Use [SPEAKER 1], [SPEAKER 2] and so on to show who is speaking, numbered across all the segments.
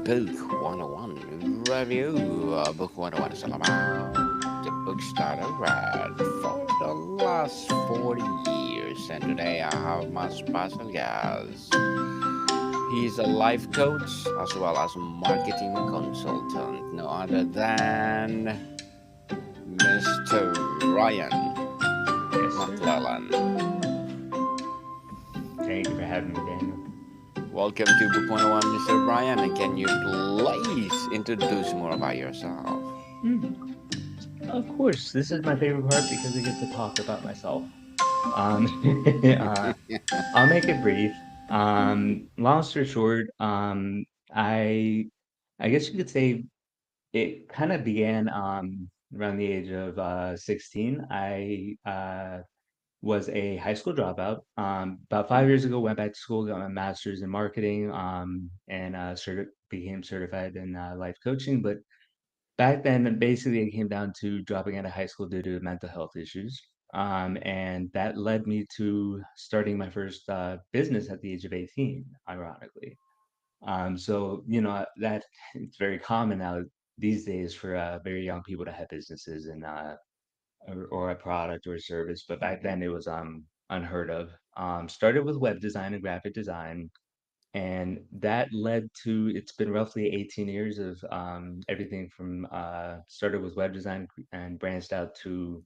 [SPEAKER 1] Book 101 review. Book 101 is all about the books that I read for the last 40 years. And today I have my special guest. He's a life coach as well as a marketing consultant. No other than Mr. Ryan
[SPEAKER 2] Yes, sir.
[SPEAKER 1] McClellan.
[SPEAKER 2] Thank you for having me, Daniel.
[SPEAKER 1] Welcome to Book 101, Mr. Ryan. And can you please introduce more about yourself?
[SPEAKER 2] Mm, of course, this is my favorite part because I get to talk about myself. Um, uh, I'll make it brief. Long story short, I, I guess you could say it kind of began around the age of 16. I was a high school dropout. About 5 years ago, went back to school, got my master's in marketing, and became certified in life coaching. But back then, basically, it came down to dropping out of high school due to mental health issues. And that led me to starting my first business at the age of 18, ironically. So, that it's very common now these days for very young people to have businesses and or a product or a service. But back then, it was unheard of. Started with web design and graphic design, and that led to it's been roughly 18 years of everything from started with web design and branched out to,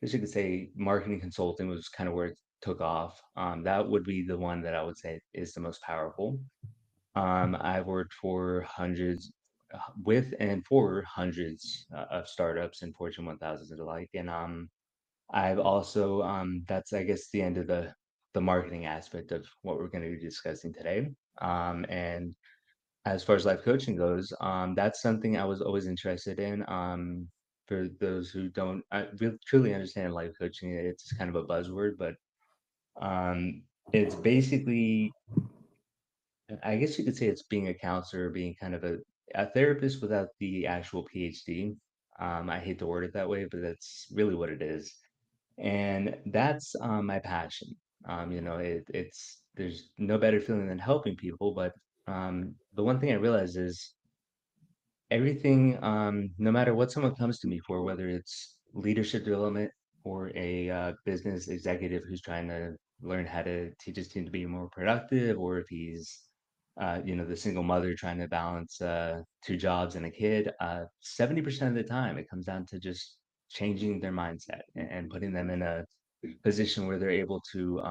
[SPEAKER 2] as you could say, marketing consulting was kind of where it took off. That would be the one that I would say is the most powerful. I've worked for hundreds with and for hundreds of startups and Fortune 1000s alike, and I've also that's I guess the end of the marketing aspect of what we're going to be discussing today. And as far as life coaching goes, that's something I was always interested in. For those who don't really, truly understand life coaching, it's kind of a buzzword, but um, it's basically, I guess you could say it's being a counselor, being kind of a therapist without the actual PhD. I hate to word it that way, but that's really what it is. And that's my passion. It's there's no better feeling than helping people, but the one thing I realize is everything, no matter what someone comes to me for, whether it's leadership development or a business executive who's trying to learn how to teach his team to be more productive, or if he's, the single mother trying to balance two jobs and a kid, 70% of the time it comes down to just changing their mindset and putting them in a position where they're able to,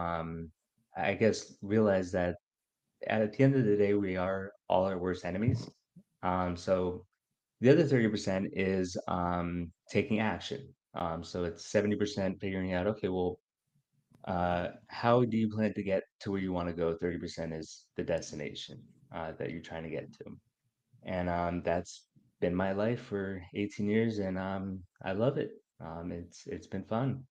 [SPEAKER 2] I guess, realize that at the end of the day, we are all our worst enemies. So the other 30% is taking action. So it's 70% figuring out, okay, well, how do you plan to get to where you want to go? 30% is the destination that you're trying to get to. And that's been my life for 18 years, and I love it. It's been fun.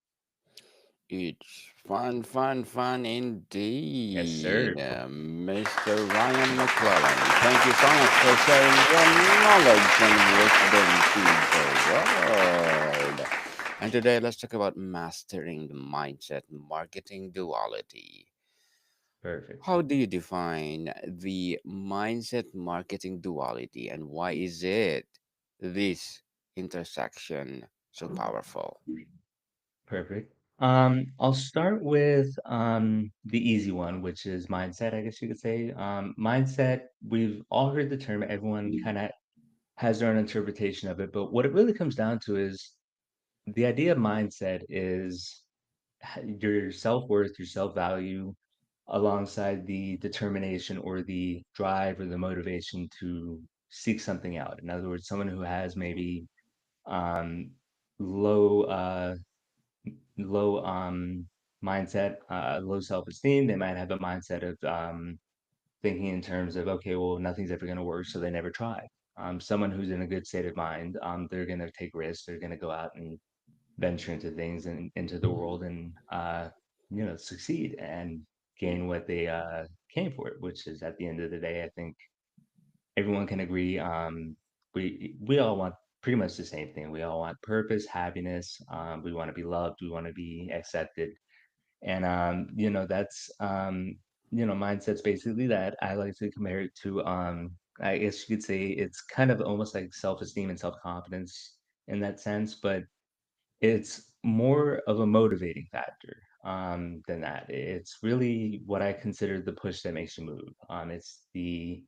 [SPEAKER 1] It's fun, fun, fun
[SPEAKER 2] Yes,
[SPEAKER 1] indeed,
[SPEAKER 2] sir.
[SPEAKER 1] Mr. Ryan McClellan. Thank you so much for sharing your knowledge and wisdom to the world. And today, let's talk about mastering the mindset marketing duality.
[SPEAKER 2] Perfect.
[SPEAKER 1] How do you define the mindset marketing duality, and why is it this intersection so powerful?
[SPEAKER 2] Perfect. I'll start with the easy one, which is mindset, I guess you could say. Mindset, we've all heard the term, everyone kind of has their own interpretation of it, but what it really comes down to is the idea of mindset is your self-worth, your self-value, alongside the determination or the drive or the motivation to seek something out. In other words, someone who has maybe um, low low mindset, low self-esteem. They might have a mindset of thinking in terms of, okay, well, nothing's ever going to work, so they never try. Someone who's in a good state of mind, they're going to take risks. They're going to go out and venture into things and into the world and succeed and gain what they came for, which is at the end of the day, I think everyone can agree. We all want pretty much the same thing. We all want purpose, happiness. We want to be loved. We want to be accepted. And that's mindset's basically that. I like to compare it to I guess you could say it's kind of almost like self-esteem and self-confidence in that sense, but it's more of a motivating factor than that. It's really what I consider the push that makes you move. It's the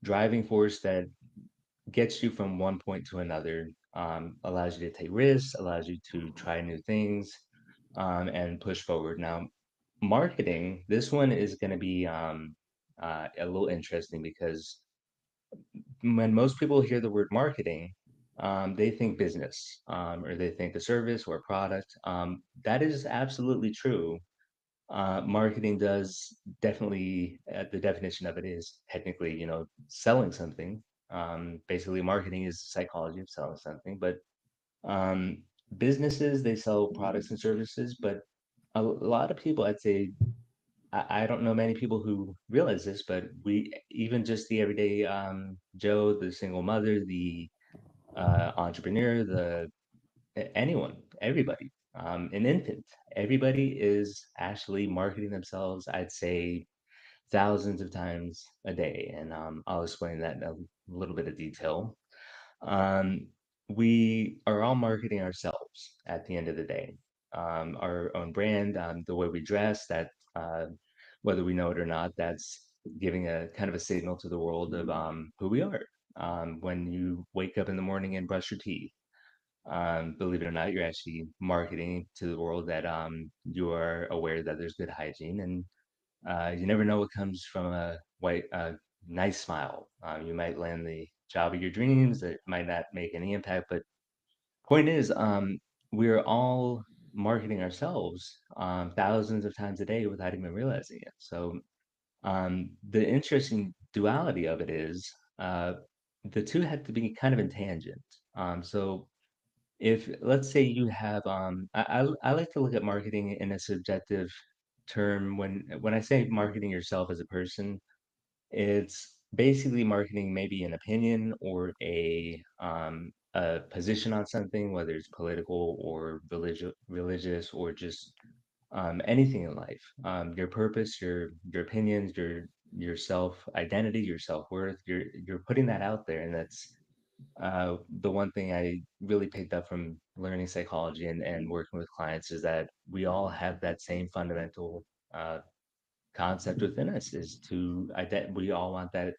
[SPEAKER 2] driving force that gets you from one point to another, allows you to take risks, allows you to try new things, and push forward. Now, marketing, this one is going to be a little interesting because when most people hear the word marketing, they think business, or they think a service or a product. That is absolutely true. Marketing does definitely, the definition of it is technically, selling something. Basically, marketing is the psychology of selling something, but um, businesses, they sell products and services, but a lot of people, I'd say, I don't know many people who realize this, but we, even just the everyday Joe, the single mother, the entrepreneur, anyone, everybody, an infant, everybody is actually marketing themselves, I'd say, thousands of times a day. And I'll explain that in a little bit of detail. Um, we are all marketing ourselves at the end of the day. Our own brand, the way we dress, that whether we know it or not, that's giving a kind of a signal to the world of who we are. When you wake up in the morning and brush your teeth, believe it or not, you're actually marketing to the world that you are aware that there's good hygiene, and you never know what comes from a nice smile. You might land the job of your dreams that might not make any impact, but point is, we're all marketing ourselves thousands of times a day without even realizing it. So the interesting duality of it is the two have to be kind of in tangent. So if let's say you have I like to look at marketing in a subjective term. When I say marketing yourself as a person, it's basically marketing maybe an opinion or a position on something, whether it's political or religious or just anything in life. Your purpose, your opinions, your self identity, your self worth. You're putting that out there, and that's the one thing I really picked up from learning psychology and working with clients is that we all have that same fundamental uh, concept within us is we all want that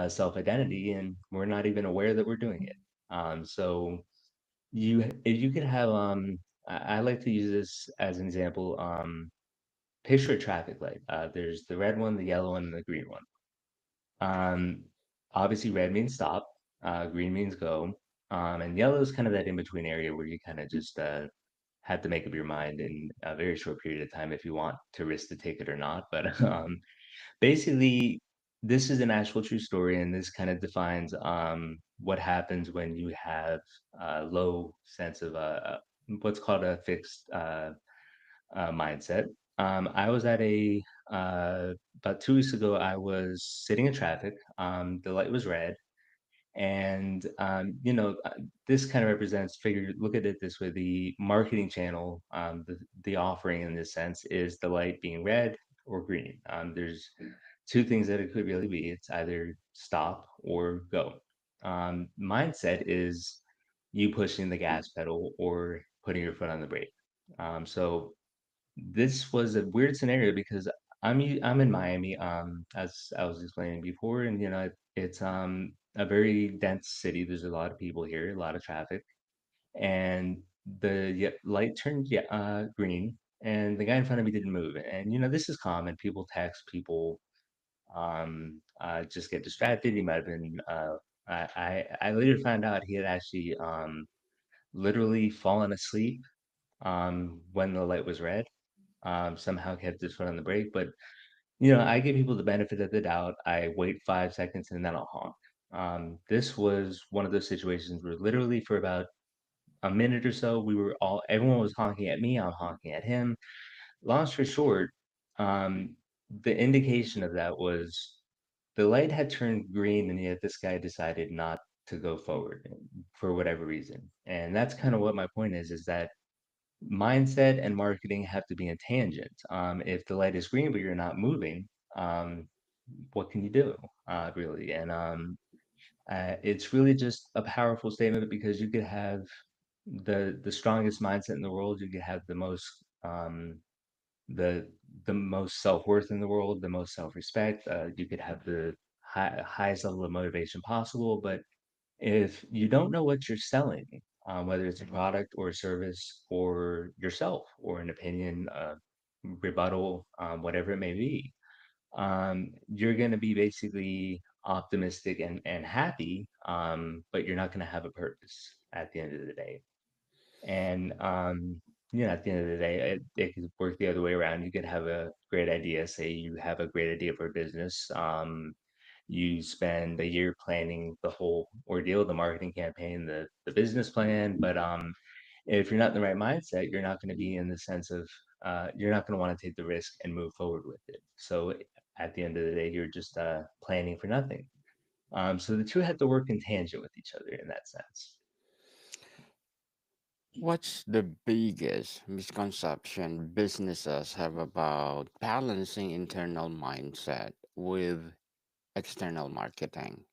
[SPEAKER 2] self identity, and we're not even aware that we're doing it. So if you could have, I like to use this as an example. Picture a traffic light. There's the red one, the yellow one, and the green one. Um, Obviously, red means stop, green means go, and yellow is kind of that in between area where you kind of just have to make up your mind in a very short period of time if you want to risk the ticket or not. But basically, this is an actual true story, and this kind of defines what happens when you have a low sense of what's called a fixed mindset. I was at a about 2 weeks ago. I was sitting in traffic. The light was red, and this kind of represents. Figure, look at it this way: the marketing channel, the offering in this sense, is the light being red or green. There's two things that it could really be. It's either stop or go. Mindset is you pushing the gas pedal or putting your foot on the brake. So this was a weird scenario because I'm in Miami, as I was explaining before, and it's a very dense city. There's a lot of people here, a lot of traffic, and the light turned green, and the guy in front of me didn't move. And this is common. People text, people just get distracted. He might have been. I later found out he had actually literally fallen asleep when the light was red, somehow kept his foot on the brake. But I give people the benefit of the doubt. I wait 5 seconds and then I'll honk. This was one of those situations where literally for about a minute or so, everyone was honking at me. I'm honking at him. Long story short, um, the indication of that was the light had turned green, and yet this guy decided not to go forward for whatever reason. And that's kind of what my point is that mindset and marketing have to be in tangent. If the light is green but you're not moving, um, what can you do, really? And it's really just a powerful statement because you could have the strongest mindset in the world. You could have the the most self-worth in the world, the most self-respect. You could have the highest level of motivation possible, but if you don't know what you're selling, whether it's a product or a service or yourself or an opinion, rebuttal, whatever it may be, you're going to be basically optimistic and happy, but you're not going to have a purpose at the end of the day. And at the end of the day, it could work the other way around. You could have a great idea. Say you have a great idea for a business. You spend a year planning the whole ordeal, the marketing campaign, the business plan. But if you're not in the right mindset, you're not going to be in the sense of you're not going to want to take the risk and move forward with it. So at the end of the day, you're just planning for nothing. So the two have to work in tangent with each other in that sense.
[SPEAKER 1] What's the biggest misconception businesses have about balancing internal mindset with external marketing?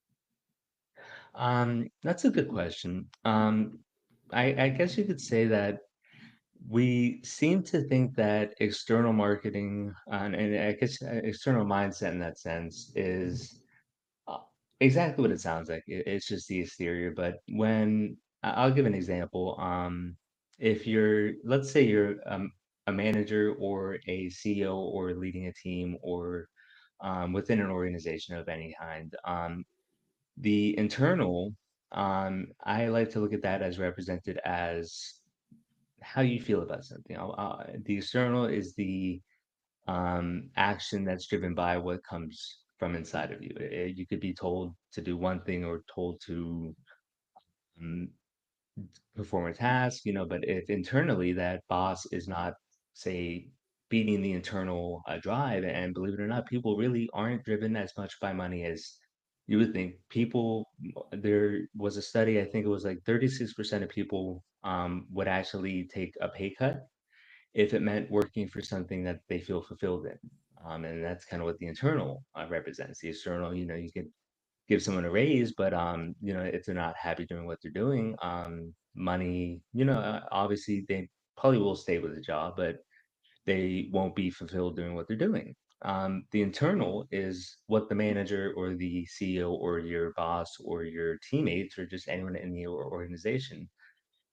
[SPEAKER 2] That's a good question. I guess you could say that we seem to think that external marketing and I guess external mindset in that sense is uh, exactly what it sounds like. It's just the exterior. But I'll give an example. If let's say you're a manager or a CEO or leading a team or within an organization of any kind, the internal, I like to look at that as represented as how you feel about something. The external is the action that's driven by what comes from inside of you. You could be told to do one thing or told to um, perform a task, but if internally that boss is not, say, feeding the internal drive, and believe it or not, people really aren't driven as much by money as you would think. There was a study, I think it was like 36% of people would actually take a pay cut if it meant working for something that they feel fulfilled in. And that's kind of what the internal represents. The external, you could give someone a raise, but if they're not happy doing what they're doing, money, obviously they probably will stay with the job, but they won't be fulfilled doing what they're doing. The internal is what the manager or the CEO or your boss or your teammates or just anyone in your organization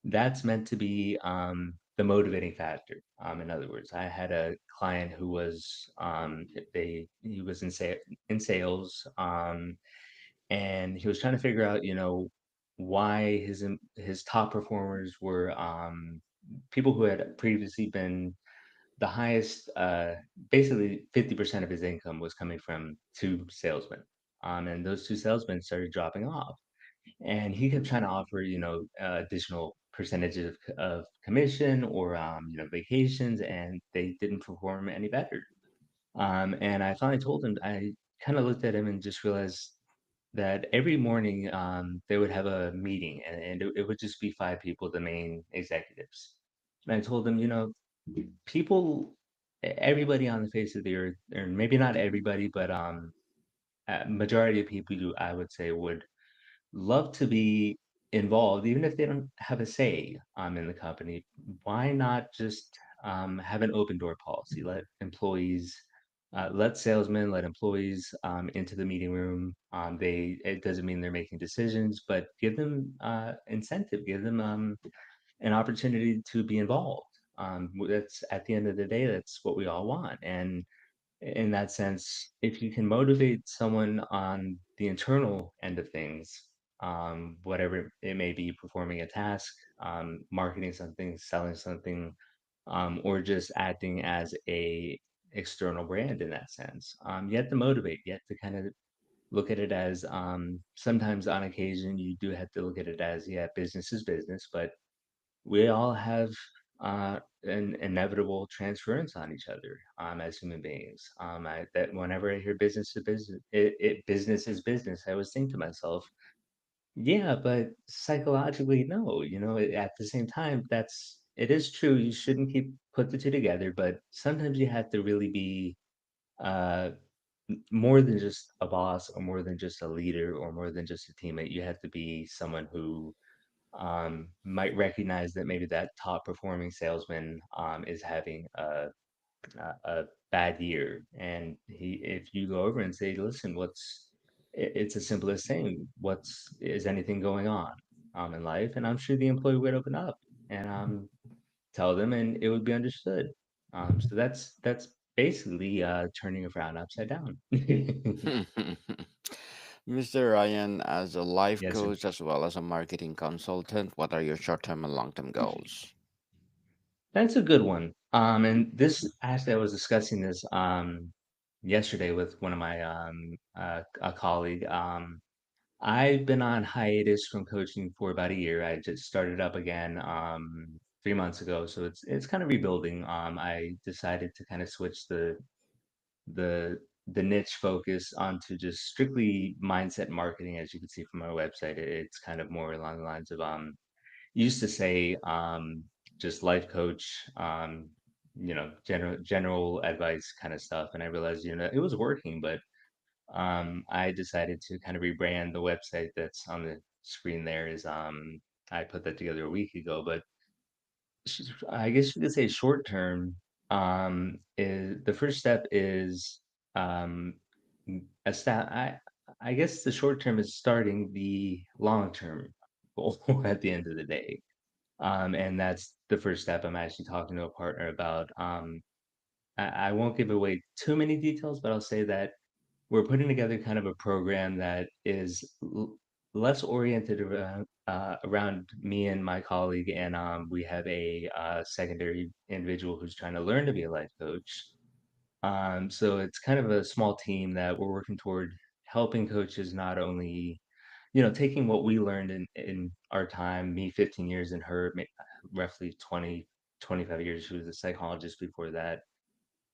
[SPEAKER 2] that's meant to be the motivating factor. In other words, I had a client who was he was in sales, and he was trying to figure out, why his top performers were people who had previously been the highest. Basically, 50% of his income was coming from two salesmen, and those two salesmen started dropping off and he kept trying to offer, additional percentages of commission or, vacations, and they didn't perform any better. And I finally told him, I kind of looked at him and just realized that every morning they would have a meeting and it would just be five people, the main executives. And I told them, people, everybody on the face of the earth, or maybe not everybody, but majority of people, I would say, would love to be involved, even if they don't have a say in the company. Why not just have an open door policy? Let salesmen, let employees into the meeting room. It doesn't mean they're making decisions, but give them incentive, give them an opportunity to be involved. That's at the end of the day, that's what we all want. And in that sense, if you can motivate someone on the internal end of things, whatever it may be, performing a task, marketing something, selling something, or just acting as a external brand in that sense, you have to motivate. You have to kind of look at it as sometimes on occasion you do have to look at it as yeah, business is business, but we all have an inevitable transference on each other as human beings. That whenever I hear business to business, business is business, I always think to myself, yeah, but psychologically, no. At the same time, it is true. You shouldn't keep put the two together, but sometimes you have to really be uh, more than just a boss or more than just a leader or more than just a teammate. You have to be someone who might recognize that maybe that top performing salesman is having a bad year, and if you go over and say, "Listen, it's as simple as saying, is anything going on in life?" And I'm sure the employee would open up and tell them, and it would be understood. So that's basically turning a frown upside down.
[SPEAKER 1] Mr. Ryan, as a life
[SPEAKER 2] Yes, sir.
[SPEAKER 1] coach as well as a marketing consultant, what are your short-term and long-term goals?
[SPEAKER 2] That's a good one. And this actually, I was discussing this yesterday with one of my a colleague. I've been on hiatus from coaching for about a year. I just started up again 3 months ago, so it's kind of rebuilding. I decided to kind of switch the the niche focus onto just strictly mindset marketing. As you can see from our website, it's kind of more along the lines of used to say just life coach, general advice kind of stuff, and I realized it was working, but I decided to kind of rebrand the website that's on the screen there is I put that together a week ago, but I guess you could say short term is the first step is um a stat I guess the short term is starting the long term goal at the end of the day. And that's the first step. I'm actually talking to a partner about I won't give away too many details, but I'll say that we're putting together kind of a program that is less oriented around me and my colleague, and we have a secondary individual who's trying to learn to be a life coach. So it's kind of a small team that we're working toward helping coaches not only taking what we learned in our time, me 15 years and her roughly 25 years. She was a psychologist before that,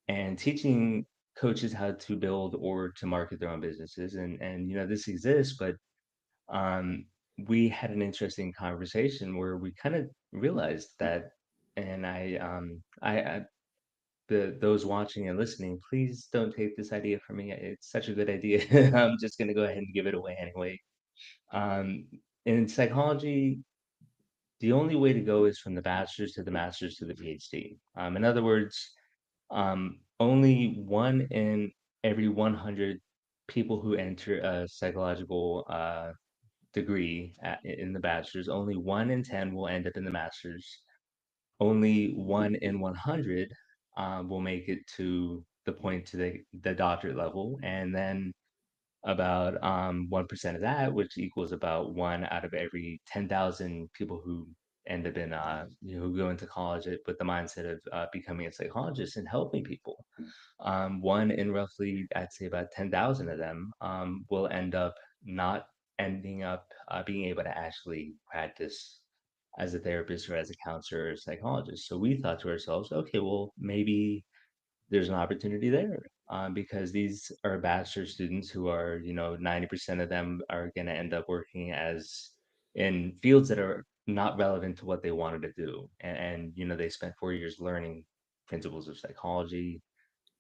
[SPEAKER 2] and teaching coaches how to build or to market their own businesses. And this exists, but um, we had an interesting conversation where we kind of realized that, and I those watching and listening, please don't take this idea from me. It's such a good idea. I'm just going to go ahead and give it away anyway. Um, in psychology, the only way to go is from the bachelor's to the master's to the PhD. In other words, only one in every 100 people who enter a psychological degree in the bachelor's, only 1 in 10 will end up in the master's. Only 1 in 100 will make it to the point to the doctorate level, and then about 1% of that, which equals about one out of every 10,000 people who end up who go into college with the mindset of becoming a psychologist and helping people. One in roughly, I'd say about 10,000 of them will end up not ending up being able to actually practice as a therapist or as a counselor or a psychologist. So we thought to ourselves, okay, well, maybe there's an opportunity there because these are bachelor students who are, 90% of them are going to end up working as in fields that are not relevant to what they wanted to do. And they spent 4 years learning principles of psychology,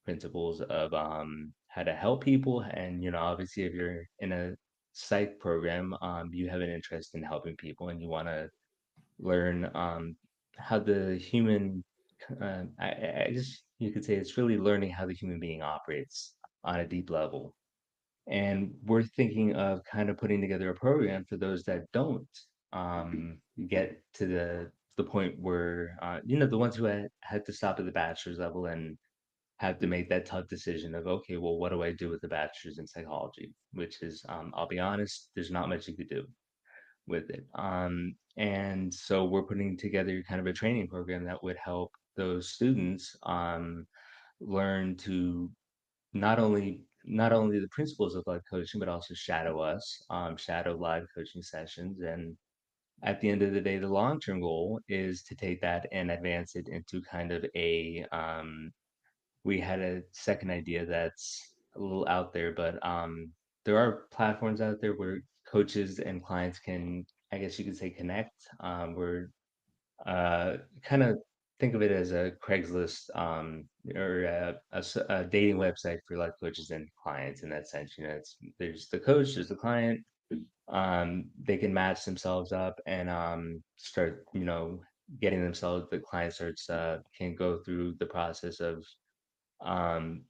[SPEAKER 2] principles of how to help people. And, obviously, if you're in a psych program, you have an interest in helping people and you want to learn how the human I just you could say it's really learning how the human being operates on a deep level. And we're thinking of kind of putting together a program for those that don't get to the point where the ones who had to stop at the bachelor's level and have to make that tough decision of, okay, well, what do I do with the bachelor's in psychology? Which is, I'll be honest, there's not much you could do with it. And so we're putting together kind of a training program that would help those students learn to not only the principles of life coaching, but also shadow us, shadow live coaching sessions. And at the end of the day, the long term goal is to take that and advance it into kind of we had a second idea that's a little out there, but there are platforms out there where coaches and clients can, I guess you could say, connect. We're kind of. think of it as a Craigslist or a dating website for life coaches and clients in that sense. You know, it's there's the coach, there's the client. They can match themselves up and start, you know, getting themselves. The client starts can go through the process of um,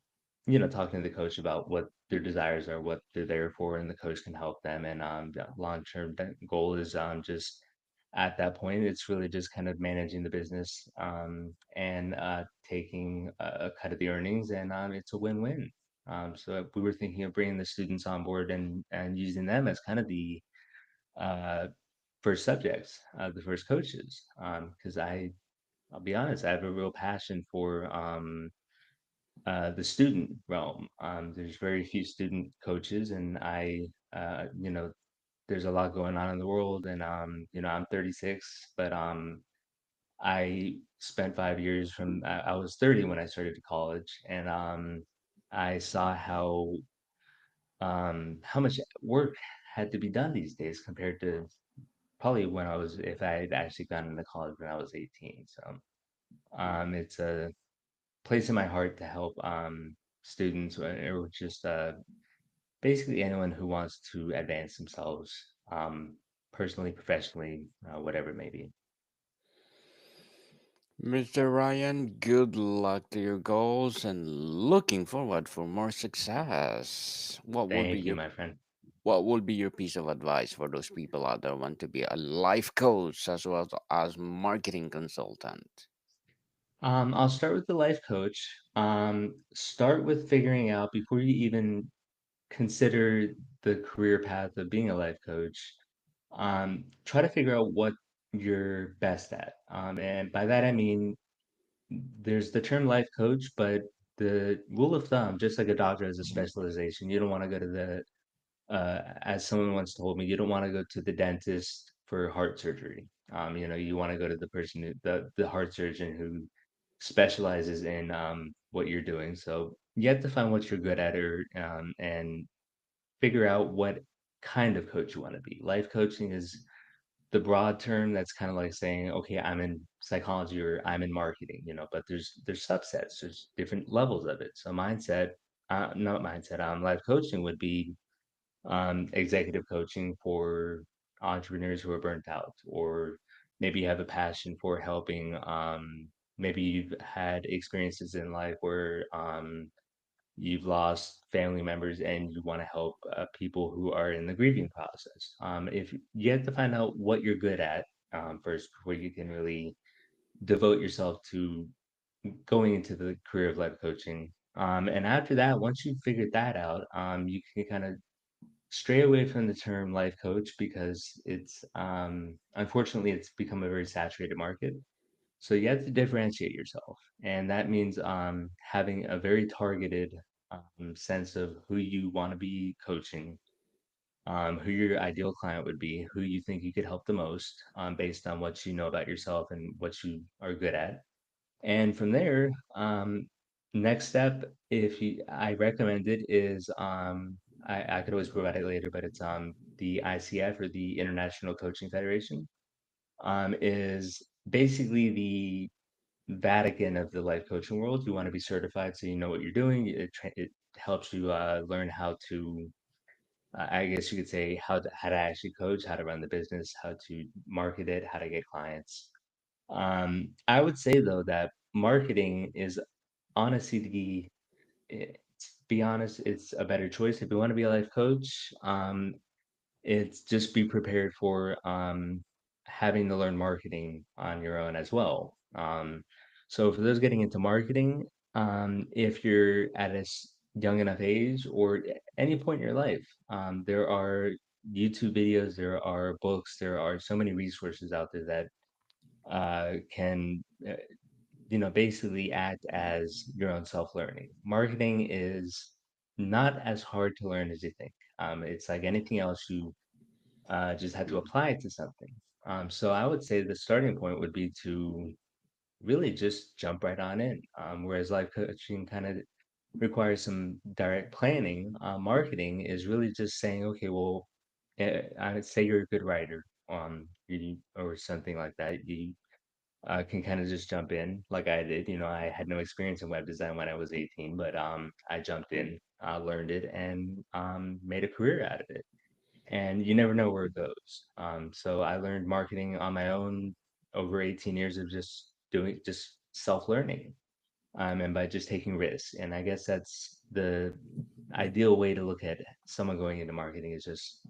[SPEAKER 2] you know, talking to the coach about what their desires are, what they're there for, and the coach can help them. And the long-term goal is just at that point, it's really just kind of managing the business and taking a cut of the earnings, and it's a win-win. So we were thinking of bringing the students on board and using them as kind of the uh, first subjects, the first coaches, because I'll be honest, I have a real passion for the student realm. There's very few student coaches, and you know, there's a lot going on in the world. And you know, I'm 36, but I spent 5 years from I was 30 when I started college, and I saw how much work had to be done these days compared to probably when I was if I had actually gone into college when I was 18. So it's a place in my heart to help students or just basically anyone who wants to advance themselves personally, professionally, whatever it may be.
[SPEAKER 1] Mr. Ryan, good luck to your goals and looking forward for more success.
[SPEAKER 2] Thank you, my friend.
[SPEAKER 1] What would be your piece of advice for those people out there who want to be a life coach as well as marketing consultant?
[SPEAKER 2] I'll start with the life coach. Start with figuring out before you even consider the career path of being a life coach. Try to figure out what you're best at. And by that I mean there's the term life coach, but the rule of thumb, just like a doctor has a specialization, you don't want to go to the as someone once told me, you don't want to go to the dentist for heart surgery. You know, you want to go to the person the heart surgeon who specializes in what you're doing. So you have to find what you're good at, or and figure out what kind of coach you want to be. Life coaching is the broad term that's kind of like saying, okay, I'm in psychology or I'm in marketing, you know, but there's subsets, there's different levels of it. So mindset, not mindset, life coaching would be executive coaching for entrepreneurs who are burnt out, or maybe you have a passion for helping. Maybe you've had experiences in life where you've lost family members and you want to help people who are in the grieving process. If you have to find out what you're good at first before you can really devote yourself to going into the career of life coaching. And after that, once you've figured that out, you can kind of stray away from the term life coach because it's unfortunately it's become a very saturated market. So you have to differentiate yourself, and that means having a very targeted sense of who you want to be coaching, who your ideal client would be, who you think you could help the most, based on what you know about yourself and what you are good at. And from there, next step, if you, I recommend it is, I could always provide it later, but it's the ICF or the International Coaching Federation, is basically the Vatican of the life coaching world. You want to be certified so you know what you're doing. It helps you learn how to, I guess you could say, how to actually coach, how to run the business, how to market it, how to get clients. I would say though that marketing is honestly to be honest, it's a better choice if you want to be a life coach. It's just be prepared for having to learn marketing on your own as well. So for those getting into marketing, if you're at a young enough age or any point in your life, there are YouTube videos, there are books, there are so many resources out there that can you know, basically act as your own self-learning. Marketing is not as hard to learn as you think. It's like anything else, you just have to apply it to something. So I would say the starting point would be to really just jump right on in. Whereas life coaching kind of requires some direct planning. Marketing is really just saying, okay, well, I would say you're a good writer, or something like that. can kind of just jump in like I did. You know, I had no experience in web design when I was 18, but I jumped in, learned it, and made a career out of it. And you never know where it goes. So I learned marketing on my own over 18 years of just self-learning, and by just taking risks. And I guess that's the ideal way to look at someone going into marketing is just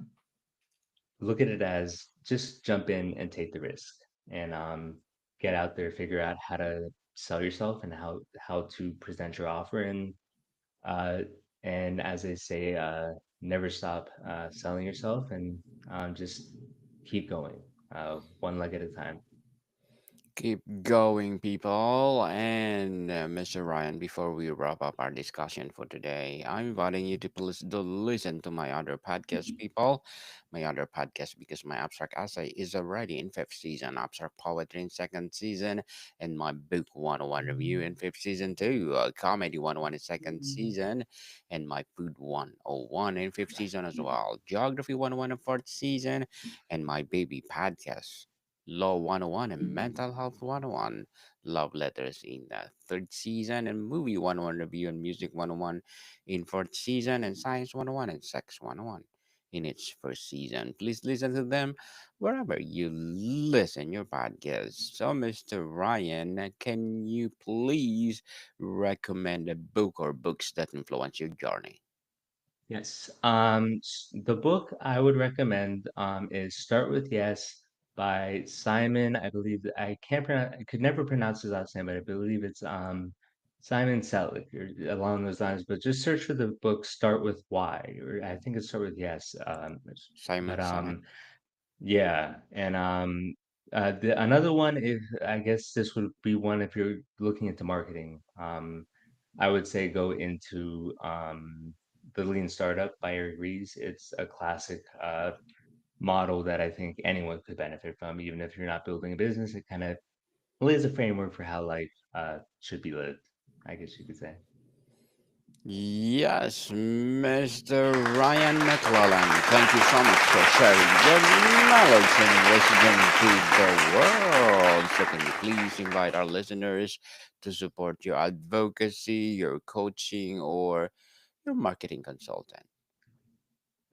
[SPEAKER 2] look at it as just jump in and take the risk and get out there, figure out how to sell yourself and how to present your offer uh, and as they say, never stop selling yourself and just keep going, one leg at a time.
[SPEAKER 1] Keep going, people. And Mr. Ryan, before we wrap up our discussion for today, I'm inviting you to please do listen to my other podcast, people. My other podcast, because my abstract essay is already in fifth season, abstract poetry in second season, and my book 101 review in fifth season too, comedy 101 in second season, and my food 101 in fifth season as well, geography 101 in fourth season, and my baby podcast. Law 101 and Mental Health 101, Love Letters in the third season, and Movie 101 Review and Music 101 in fourth season, and Science 101 and Sex 101 in its first season. Please listen to them wherever you listen your podcast. So, Mr. Ryan, can you please recommend a book or books that influence your journey?
[SPEAKER 2] Yes. The book I would recommend is Start With Yes by Simon. I believe I can't pronounce, I could never pronounce his last name, but I believe it's Simon Selleck or along those lines. But just search for the book Start With Why, or I think it's Start With Yes. But
[SPEAKER 1] Simon Sinek.
[SPEAKER 2] yeah, and another one, if I guess this would be one if you're looking into marketing. I would say go into the Lean Startup by Eric Ries. It's a classic model that I think anyone could benefit from, even if you're not building a business. It kind of lays a framework for how life should be lived, I guess you could say.
[SPEAKER 1] Yes, Mr. Ryan McClellan, thank you so much for sharing your knowledge and wisdom to the world. So, can you please invite our listeners to support your advocacy, your coaching, or your marketing consultant?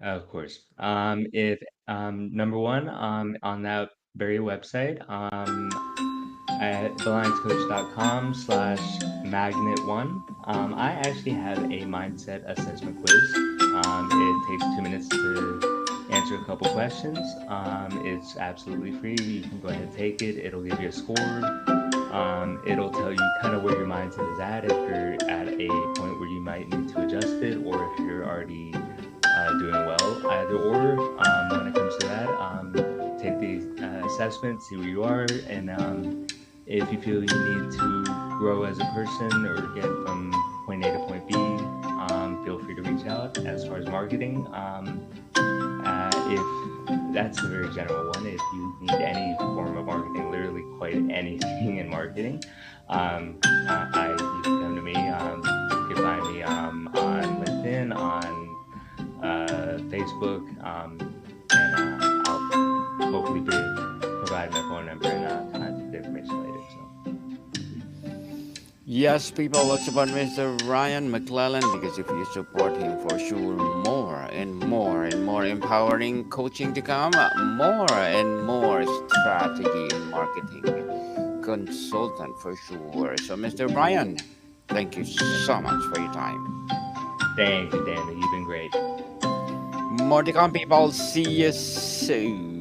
[SPEAKER 2] Of course. If number one, on that very website, at thelionscoach.com/magnet1. I actually have a mindset assessment quiz. It takes 2 minutes to answer a couple questions. It's absolutely free. You can go ahead and take it. It'll give you a score. It'll tell you kind of where your mindset is at, if you're at a point where you might need to adjust it, or if you're already doing well, either or. When it comes to that, take the assessment, see where you are, and if you feel you need to grow as a person or get from point A to point B, feel free to reach out. As far as marketing, if that's a very general one, if you need any form of marketing, literally quite anything in marketing, you can come to me. You can find me on LinkedIn, on Facebook, and I'll hopefully provide my phone number and contact information later. So.
[SPEAKER 1] Yes, people, let's support Mr. Ryan McClellan, because if you support him, for sure, more and more and more empowering coaching to come, more and more strategy and marketing consultant for sure. So, Mr. Brian, thank you so much for your time.
[SPEAKER 2] Thank you, Danny. You've been great.
[SPEAKER 1] More to come, people. See you soon.